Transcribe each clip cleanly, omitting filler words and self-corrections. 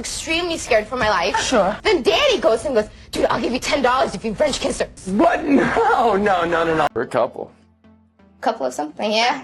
extremely scared for my life. Sure. Then Danny goes and goes, dude, I'll give you $10 if you French kiss her. What? No. We're a couple. Couple of something, yeah.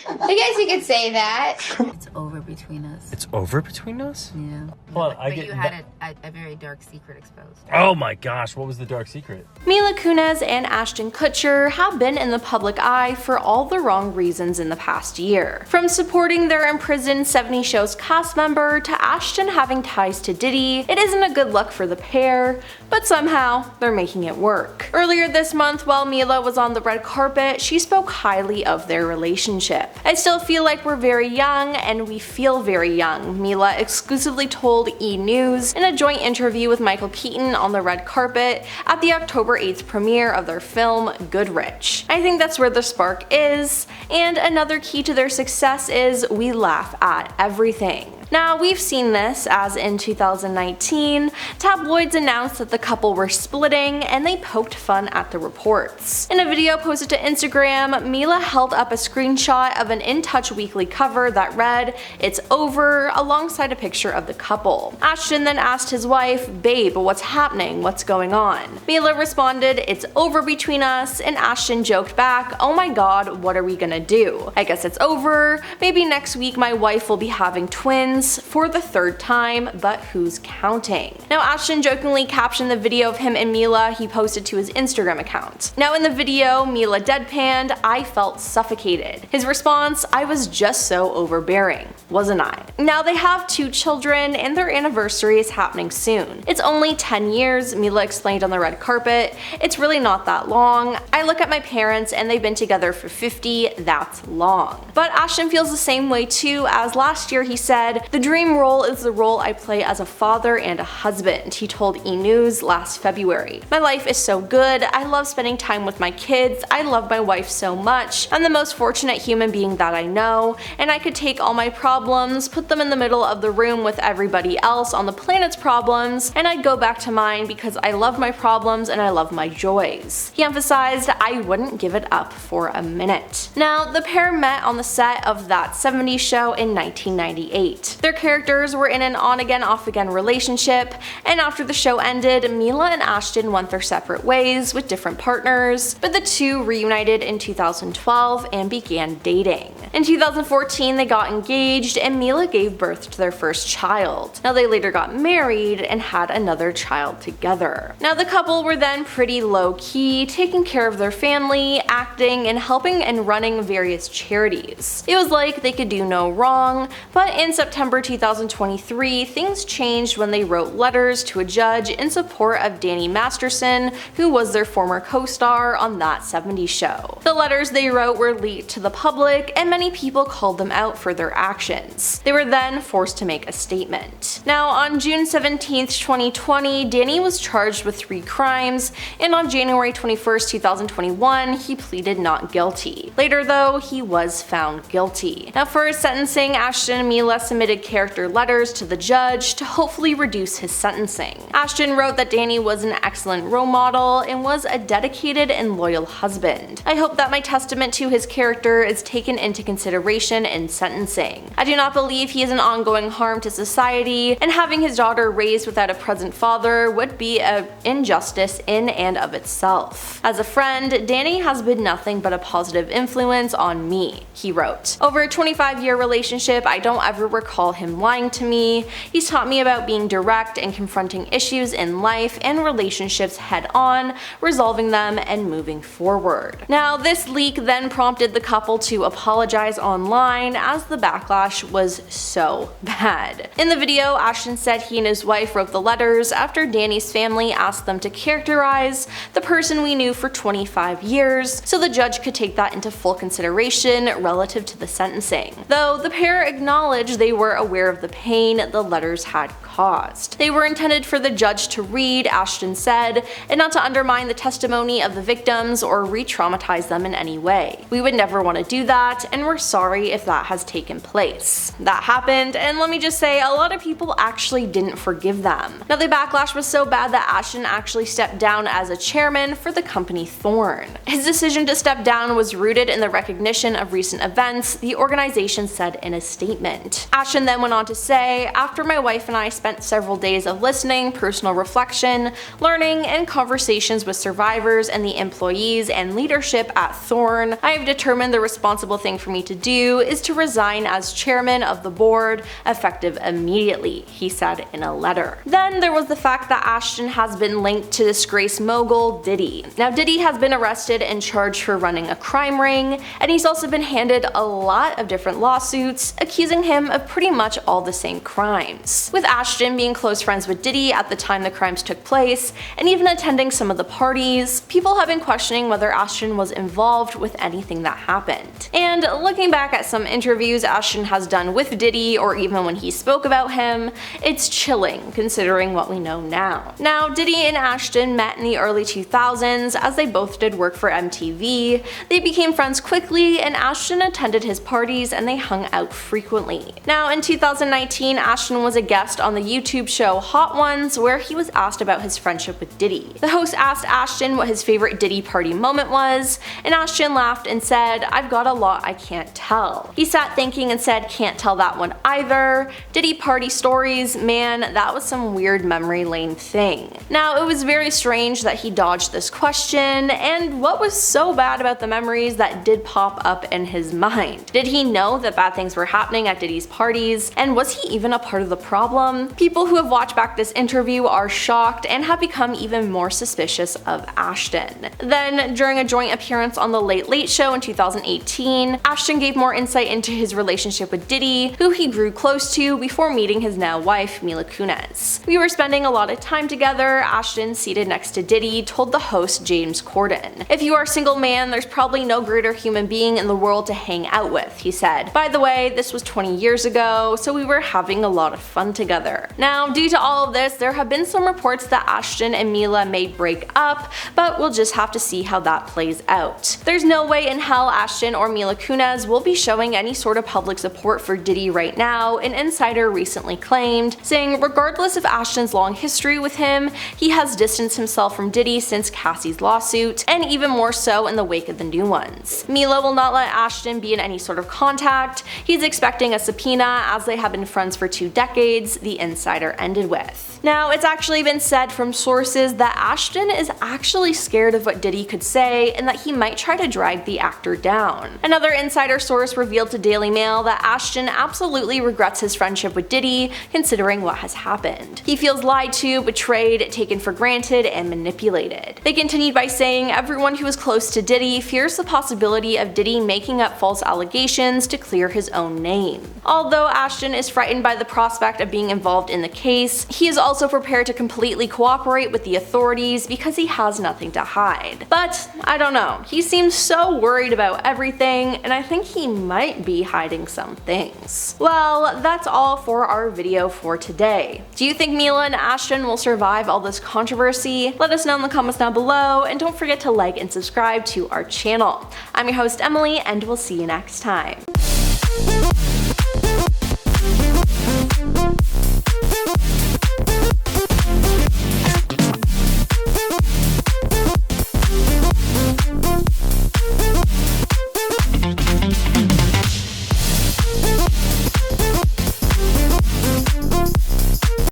I guess you could say that. It's over between us. It's over between us? Yeah. Well, But you had a very dark secret exposed. Oh my gosh, what was the dark secret? Mila Kunis and Ashton Kutcher have been in the public eye for all the wrong reasons in the past year. From supporting their imprisoned 70 Show's cast member to Ashton having ties to Diddy, it isn't a good look for the pair, but somehow they're making it work. Earlier this month, while Mila was on the red carpet, she spoke highly of their relationship. I still feel like we're very young and we feel very young, Mila exclusively told E! News in a joint interview with Michael Keaton on the red carpet at the October 8th premiere of their film Goodrich. I think that's where the spark is, and another key to their success is we laugh at everything. Now, we've seen this, as in 2019, tabloids announced that the couple were splitting and they poked fun at the reports. In a video posted to Instagram, Mila held up a screenshot of an In Touch Weekly cover that read, "It's over," alongside a picture of the couple. Ashton then asked his wife, "Babe, what's happening? What's going on?" Mila responded, "It's over between us," and Ashton joked back, "Oh my god, what are we gonna do? I guess it's over. Maybe next week my wife will be having twins for the third time, but who's counting?" Now, Ashton jokingly captioned the video of him and Mila he posted to his Instagram account. Now, in the video, Mila deadpanned, "I felt suffocated." His response, "I was just so overbearing, wasn't I?" Now, they have 2 children and their anniversary is happening soon. It's only 10 years, Mila explained on the red carpet. "It's really not that long. I look at my parents and they've been together for 50, that's long." But Ashton feels the same way too, as last year he said, "The dream role is the role I play as a father and a husband," he told E! News last February. "My life is so good, I love spending time with my kids, I love my wife so much, I'm the most fortunate human being that I know, and I could take all my problems, put them in the middle of the room with everybody else on the planet's problems, and I'd go back to mine because I love my problems and I love my joys." He emphasized, "I wouldn't give it up for a minute." Now, the pair met on the set of That 70s Show in 1998. Their characters were in an on-again, off-again relationship, and after the show ended, Mila and Ashton went their separate ways with different partners, but the two reunited in 2012 and began dating. In 2014, they got engaged, and Mila gave birth to their first child. Now, they later got married and had another child together. Now, the couple were then pretty low-key, taking care of their family, acting, and helping and running various charities. It was like they could do no wrong, but in September 2023, things changed when they wrote letters to a judge in support of Danny Masterson, who was their former co-star on That 70s Show. The letters they wrote were leaked to the public, and many people called them out for their actions. They were then forced to make a statement. Now, on June 17, 2020, Danny was charged with 3 crimes, and on January 21, 2021, he pleaded not guilty. Later, though, he was found guilty. Now, for his sentencing, Ashton and Mila submitted character letters to the judge to hopefully reduce his sentencing. Ashton wrote that Danny was an excellent role model and was a dedicated and loyal husband. "I hope that my testament to his character is taken into consideration in sentencing. I do not believe he is an ongoing harm to society, and having his daughter raised without a present father would be an injustice in and of itself. As a friend, Danny has been nothing but a positive influence on me," he wrote. "Over a 25-year relationship, I don't ever recall him lying to me. He's taught me about being direct and confronting issues in life and relationships head on, resolving them, and moving forward." Now, this leak then prompted the couple to apologize online, as the backlash was so bad. In the video, Ashton said he and his wife wrote the letters after Danny's family asked them to characterize the person we knew for 25 years, so the judge could take that into full consideration relative to the sentencing. Though the pair acknowledged they were aware of the pain the letters had caused. They were intended for the judge to read, Ashton said, and not to undermine the testimony of the victims or re-traumatize them in any way. "We would never want to do that, and we're sorry if that has taken place." That happened, and let me just say, a lot of people actually didn't forgive them. Now, the backlash was so bad that Ashton actually stepped down as a chairman for the company Thorn. His decision to step down was rooted in the recognition of recent events, the organization said in a statement. Ashton Ashton then went on to say, "After my wife and I spent several days of listening, personal reflection, learning, and conversations with survivors and the employees and leadership at Thorn, I have determined the responsible thing for me to do is to resign as chairman of the board, effective immediately," he said in a letter. Then there was the fact that Ashton has been linked to disgraced mogul Diddy. Now, Diddy has been arrested and charged for running a crime ring, and he's also been handed a lot of different lawsuits accusing him of pretty much all the same crimes. With Ashton being close friends with Diddy at the time the crimes took place, and even attending some of the parties, people have been questioning whether Ashton was involved with anything that happened. And looking back at some interviews Ashton has done with Diddy, or even when he spoke about him, it's chilling considering what we know now. Now, Diddy and Ashton met in the early 2000s as they both did work for MTV. They became friends quickly, and Ashton attended his parties and they hung out frequently. Now, in 2019, Ashton was a guest on the YouTube show Hot Ones, where he was asked about his friendship with Diddy. The host asked Ashton what his favorite Diddy party moment was, and Ashton laughed and said, "I've got a lot I can't tell." He sat thinking and said, "Can't tell that one either. Diddy party stories, man, that was some weird memory lane thing." Now, it was very strange that he dodged this question, and what was so bad about the memories that did pop up in his mind? Did he know that bad things were happening at Diddy's parties, and was he even a part of the problem? People who have watched back this interview are shocked and have become even more suspicious of Ashton. Then, during a joint appearance on The Late Late Show in 2018, Ashton gave more insight into his relationship with Diddy, who he grew close to before meeting his now wife, Mila Kunis. "We were spending a lot of time together," Ashton, seated next to Diddy, told the host James Corden. "If you are a single man, there's probably no greater human being in the world to hang out with," he said. "By the way, this was 20 years ago, so we were having a lot of fun together." Now, due to all of this, there have been some reports that Ashton and Mila may break up, but we'll just have to see how that plays out. There's no way in hell Ashton or Mila Kunis will be showing any sort of public support for Diddy right now, an insider recently claimed, saying regardless of Ashton's long history with him, he has distanced himself from Diddy since Cassie's lawsuit, and even more so in the wake of the new ones. Mila will not let Ashton be in any sort of contact. He's expecting a subpoena as they have been friends for 2 decades, the insider ended with. Now, it's actually been said from sources that Ashton is actually scared of what Diddy could say and that he might try to drag the actor down. Another insider source revealed to Daily Mail that Ashton absolutely regrets his friendship with Diddy, considering what has happened. He feels lied to, betrayed, taken for granted, and manipulated. They continued by saying everyone who is close to Diddy fears the possibility of Diddy making up false allegations to clear his own name. Although Ashton is frightened by the prospect of being involved in the case, he is also prepared to completely cooperate with the authorities because he has nothing to hide. But I don't know, he seems so worried about everything, and I think he might be hiding some things. Well, that's all for our video for today. Do you think Mila and Ashton will survive all this controversy? Let us know in the comments down below, and don't forget to like and subscribe to our channel. I'm your host Emily, and we'll see you next time.